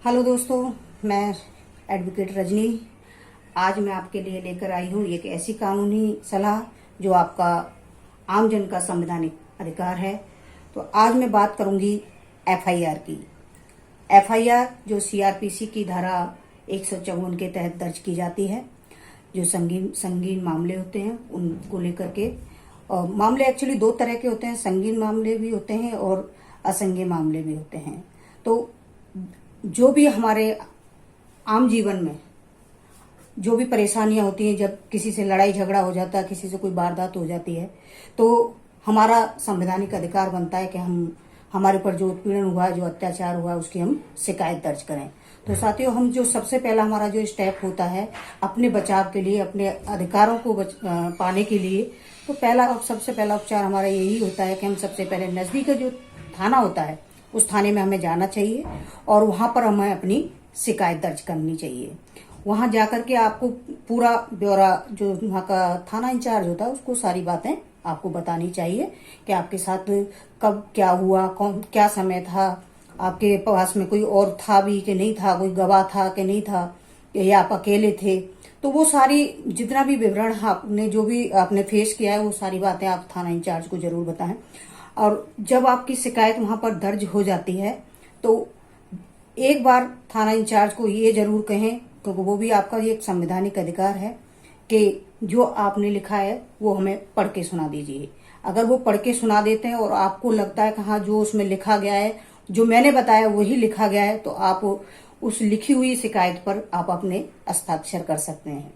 Hello दोस्तों, मैं advocate Rajni. आज मैं आपके लिए लेकर आई हूँ एक ऐसी कानूनी सलाह जो आपका आमजन का संवैधानिक अधिकार है। तो आज मैं बात करूंगी एफआईआर की। एफआईआर जो सीआरपीसी की धारा 154 के तहत दर्ज की जाती है, जो संगीन संगीन मामले होते हैं उनको लेकर के। और मामले एक्चुअली दो तरह के होते हैं, संगीन मामले भी होते हैं और असंगीन मामले भी होते हैं। तो जो भी हमारे आम जीवन में जो भी परेशानियां होती हैं, जब किसी से लड़ाई झगड़ा हो जाता है, किसी से कोई वारदात हो जाती है, तो हमारा संवैधानिक अधिकार बनता है कि हम हमारे ऊपर जो उत्पीड़न हुआ, जो अत्याचार हुआ, उसकी हम शिकायत दर्ज करें। तो साथियों, हम जो सबसे पहला हमारा जो स्टेप होता है अपने बचाव के लिए, अपने अधिकारों को पाने के लिए, तो सबसे पहला उपचार हमारा यही होता है कि हम सबसे पहले नजदीक जो थाना होता है उस थाने में हमें जाना चाहिए और वहां पर हमें अपनी शिकायत दर्ज करनी चाहिए। वहां जाकर के आपको पूरा ब्यौरा, जो वहां का थाना इंचार्ज होता है, उसको सारी बातें आपको बतानी चाहिए कि आपके साथ कब क्या हुआ, कौन क्या समय था, आपके पास में कोई और था भी कि नहीं था, कोई गवाह था कि नहीं था, या आप अकेले थे। तो वो सारी जितना भी विवरण आपने जो भी आपने फेस किया है, वो सारी बातें आप थाना इंचार्ज को जरूर बताएं। और जब आपकी शिकायत वहां पर दर्ज हो जाती है तो एक बार थाना इंचार्ज को ये जरूर कहें, क्योंकि वो भी आपका एक संवैधानिक अधिकार है, कि जो आपने लिखा है वो हमें पढ़ के सुना दीजिए। अगर वो पढ़ के सुना देते हैं और आपको लगता है कि हाँ, जो उसमें लिखा गया है, जो मैंने बताया वही लिखा गया है, तो आप उस लिखी हुई शिकायत पर आप अपने हस्ताक्षर कर सकते हैं।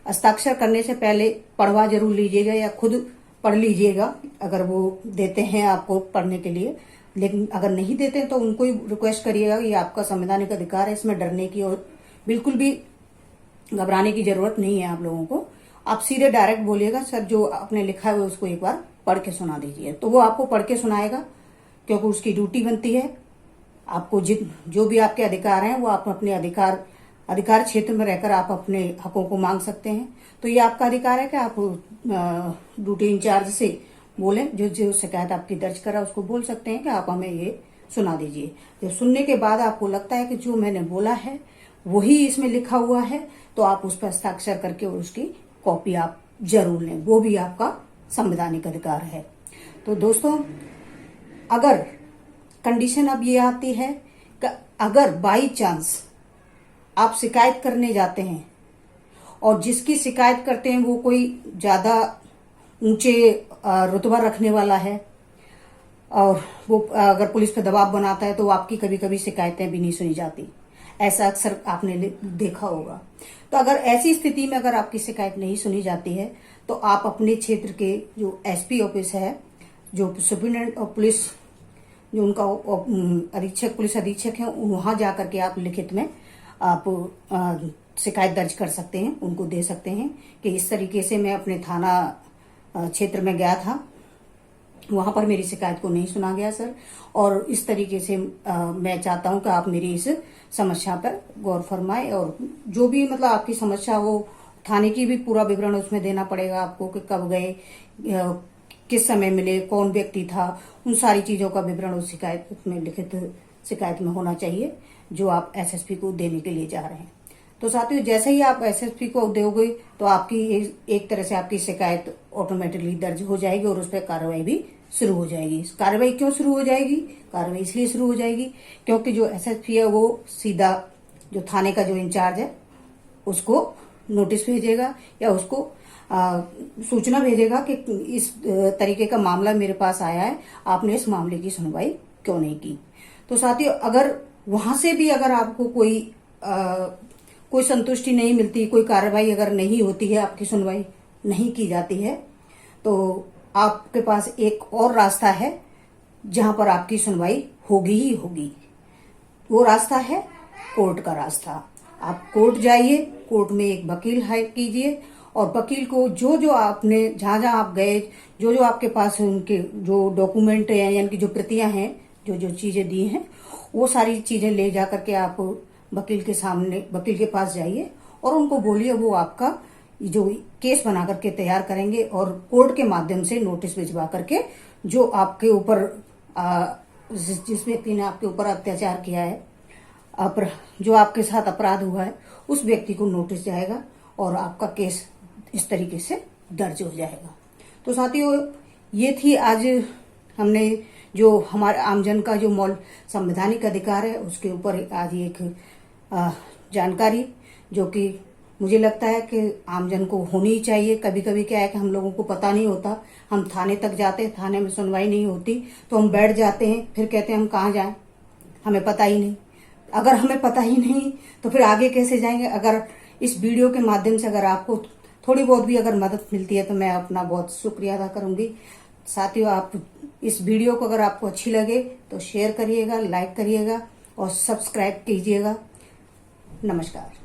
हस्ताक्षर करने से पहले पढ़वा जरूर लीजिएगा या खुद पढ़ लीजिएगा, अगर वो देते हैं आपको पढ़ने के लिए। लेकिन अगर नहीं देते हैं तो उनको ही रिक्वेस्ट करिएगा, ये आपका संवैधानिक अधिकार है, इसमें डरने की और बिल्कुल भी घबराने की जरूरत नहीं है आप लोगों को। आप सीधे डायरेक्ट बोलिएगा, सर जो आपने लिखा है उसको एक बार पढ़ के सुना दीजिए। तो वो आपको पढ़ के सुनाएगा, क्योंकि उसकी ड्यूटी बनती है। आपको जो भी आपके अधिकार हैं वो आप अपने अधिकार क्षेत्र में रहकर आप अपने हकों को मांग सकते हैं। तो ये आपका अधिकार है कि आप ड्यूटी इंचार्ज से बोलें, जो शिकायत आपकी दर्ज करा उसको बोल सकते हैं कि आप हमें ये सुना दीजिए। जब सुनने के बाद आपको लगता है कि जो मैंने बोला है वही इसमें लिखा हुआ है, तो आप उस पर हस्ताक्षर करके और उसकी कॉपी आप जरूर लें। वो भी आपका संवैधानिक अधिकार है। तो दोस्तों, अगर कंडीशन अब ये आती है कि अगर बाई चांस आप शिकायत करने जाते हैं और जिसकी शिकायत करते हैं वो कोई ज्यादा ऊंचे रुतबा रखने वाला है और वो अगर पुलिस पे दबाव बनाता है, तो आपकी कभी कभी शिकायतें भी नहीं सुनी जाती। ऐसा अक्सर आपने देखा होगा। तो अगर ऐसी स्थिति में अगर आपकी शिकायत नहीं सुनी जाती है, तो आप अपने क्षेत्र के जो एसपी ऑफिस है, जो सुप्रीटेंडेंट ऑफ पुलिस, जो उनका अधीक्षक, पुलिस अधीक्षक है, वहां जाकर के आप लिखित में आप शिकायत दर्ज कर सकते हैं, उनको दे सकते हैं कि इस तरीके से मैं अपने थाना क्षेत्र में गया था, वहां पर मेरी शिकायत को नहीं सुना गया सर, और इस तरीके से मैं चाहता हूं कि आप मेरी इस समस्या पर गौर फरमाएं। और जो भी मतलब आपकी समस्या हो, थाने की भी पूरा विवरण उसमें देना पड़ेगा आपको, कि कब गए, किस समय मिले, कौन व्यक्ति था, उन सारी चीजों का विवरण उस शिकायत में, लिखित शिकायत में होना चाहिए, जो आप एसएसपी को देने के लिए जा रहे हैं। तो साथियों, जैसे ही आप एसएसपी को दोगे तो आपकी एक तरह से आपकी शिकायत ऑटोमेटिकली दर्ज हो जाएगी और उस पर कार्रवाई भी शुरू हो जाएगी। कार्रवाई क्यों शुरू हो जाएगी? कार्रवाई इसलिए शुरू हो जाएगी क्योंकि जो एसएसपी है वो सीधा जो थाने का जो इंचार्ज है उसको नोटिस भेजेगा या उसको सूचना भेजेगा कि इस तरीके का मामला मेरे पास आया है, आपने इस मामले की सुनवाई क्यों नहीं की। तो साथियों, अगर वहां से भी अगर आपको कोई संतुष्टि नहीं मिलती, कोई कार्रवाई अगर नहीं होती है, आपकी सुनवाई नहीं की जाती है, तो आपके पास एक और रास्ता है जहां पर आपकी सुनवाई होगी ही होगी। वो रास्ता है कोर्ट का रास्ता। आप कोर्ट जाइए, कोर्ट में एक वकील हायर कीजिए और वकील को जो आपने जहां आप गए, जो आपके पास उनके जो डॉक्यूमेंट है, यानी कि जो प्रतियां हैं, जो चीजें दी हैं, वो सारी चीजें ले जाकर के आप वकील के पास जाइए और उनको बोलिए, वो आपका जो केस बना करके तैयार करेंगे और कोर्ट के माध्यम से नोटिस भिजवा करके जो आपके ऊपर जिस व्यक्ति ने आपके ऊपर अत्याचार किया है जो आपके साथ अपराध हुआ है उस व्यक्ति को नोटिस जाएगा और आपका केस इस तरीके से दर्ज हो जाएगा। तो साथियों, ये थी आज हमने जो हमारे आमजन का जो मौलिक संवैधानिक अधिकार है उसके ऊपर आज एक जानकारी, जो कि मुझे लगता है कि आमजन को होनी ही चाहिए। कभी कभी क्या है कि हम लोगों को पता नहीं होता, हम थाने तक जाते हैं, थाने में सुनवाई नहीं होती तो हम बैठ जाते हैं, फिर कहते हैं हम कहाँ जाएं, हमें पता ही नहीं। अगर हमें पता ही नहीं तो फिर आगे कैसे जाएंगे। अगर इस वीडियो के माध्यम से अगर आपको थोड़ी बहुत भी अगर मदद मिलती है तो मैं अपना बहुत शुक्रिया अदा करूंगी। साथियों, आप इस वीडियो को अगर आपको अच्छी लगे तो शेयर करिएगा, लाइक करिएगा और सब्सक्राइब कीजिएगा। नमस्कार।